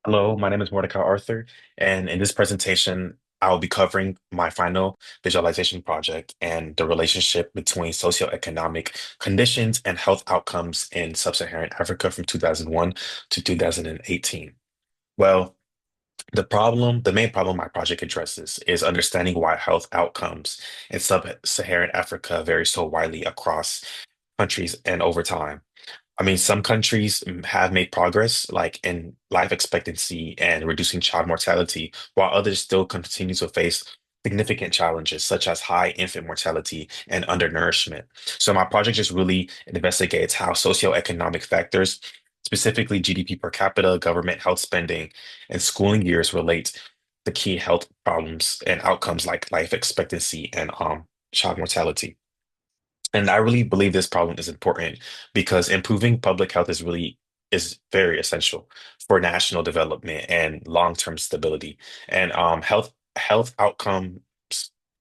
Hello, my name is Mordecai Arthur, and in this presentation, I'll be covering my final visualization project and the relationship between socioeconomic conditions and health outcomes in Sub-Saharan Africa from 2001 to 2018. Well, the main problem my project addresses is understanding why health outcomes in Sub-Saharan Africa vary so widely across countries and over time. I mean, some countries have made progress, like in life expectancy and reducing child mortality, while others still continue to face significant challenges, such as high infant mortality and undernourishment. So, my project just really investigates how socioeconomic factors, specifically GDP per capita, government health spending, and schooling years relate to key health problems and outcomes like life expectancy and child mortality. And I really believe this problem is important because improving public health is very essential for national development and long-term stability. And health outcomes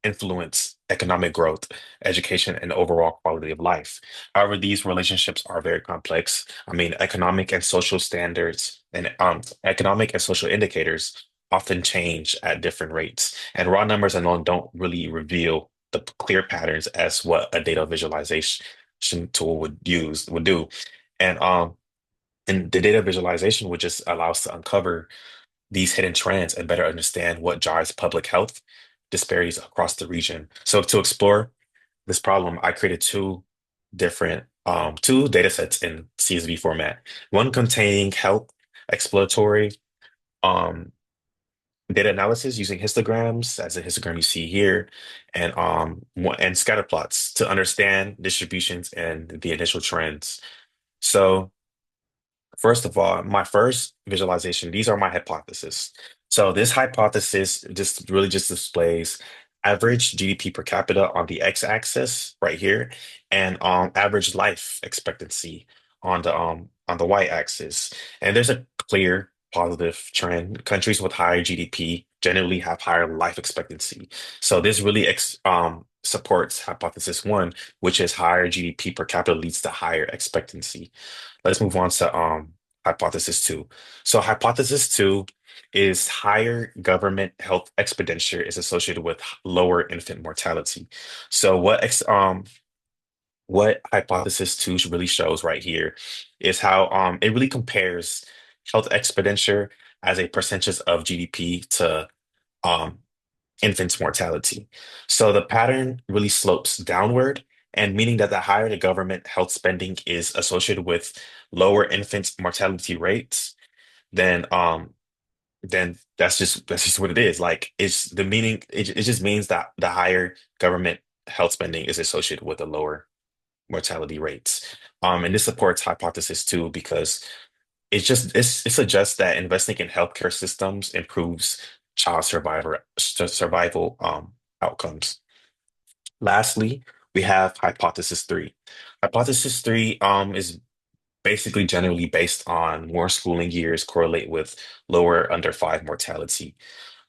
influence economic growth, education, and overall quality of life. However, these relationships are very complex. I mean, economic and social indicators often change at different rates, and raw numbers alone don't really reveal the clear patterns as what a data visualization tool would do. And and the data visualization would just allow us to uncover these hidden trends and better understand what drives public health disparities across the region. So to explore this problem, I created two data sets in CSV format. One containing health exploratory um data analysis using histograms, as a histogram you see here, and scatter plots to understand distributions and the initial trends. So first of all, my first visualization, these are my hypotheses. So this hypothesis just displays average GDP per capita on the x-axis right here, and average life expectancy on the y-axis. And there's a clear positive trend. Countries with higher GDP generally have higher life expectancy. So this really supports hypothesis one, which is higher GDP per capita leads to higher expectancy. Let's move on to hypothesis two. So hypothesis two is higher government health expenditure is associated with lower infant mortality. So what hypothesis two really shows right here is how it really compares health expenditure as a percentage of GDP to um infant mortality. So the pattern really slopes downward, and meaning that the higher the government health spending is associated with lower infant mortality rates, then that's just what it is. Like it's the meaning. It just means that the higher government health spending is associated with the lower mortality rates. And this supports hypothesis two because it suggests that investing in healthcare systems improves survival outcomes. Lastly, we have hypothesis three. Hypothesis three is basically generally based on more schooling years correlate with lower under five mortality.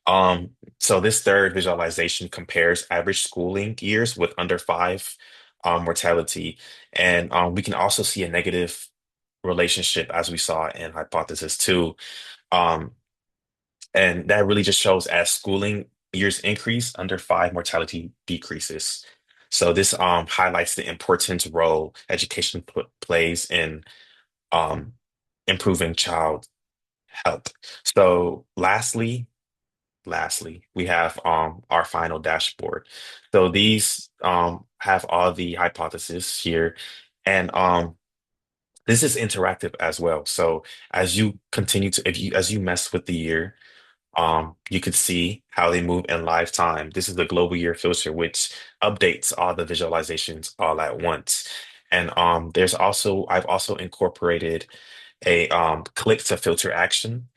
So this third visualization compares average schooling years with under five mortality, and we can also see a negative relationship as we saw in hypothesis two. Um, and that really just shows as schooling years increase, under five mortality decreases. So this highlights the important role education plays in um, improving child health. So lastly, we have our final dashboard. So these have all the hypotheses here, and this is interactive as well. So as you continue to, if you as you mess with the year, you could see how they move in live time. This is the global year filter, which updates all the visualizations all at once. And I've also incorporated a click to filter action.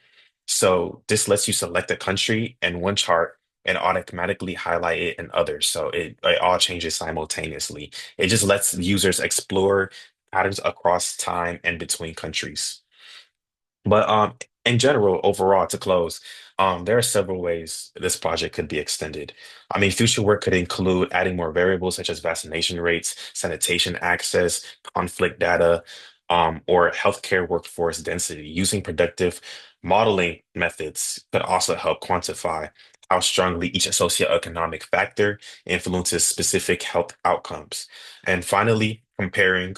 So this lets you select a country in one chart and automatically highlight it in others. So it all changes simultaneously. It just lets users explore patterns across time and between countries. But in general, overall, to close, there are several ways this project could be extended. I mean, future work could include adding more variables such as vaccination rates, sanitation access, conflict data, or healthcare workforce density. Using predictive modeling methods could also help quantify how strongly each socioeconomic factor influences specific health outcomes. And finally, comparing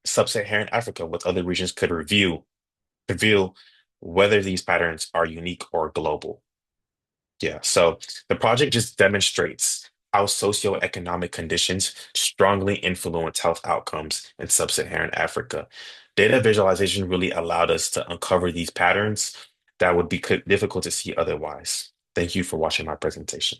sub-Saharan Africa with other regions could reveal whether these patterns are unique or global. Yeah, so the project just demonstrates how socioeconomic conditions strongly influence health outcomes in sub-Saharan Africa. Data visualization really allowed us to uncover these patterns that would be difficult to see otherwise. Thank you for watching my presentation.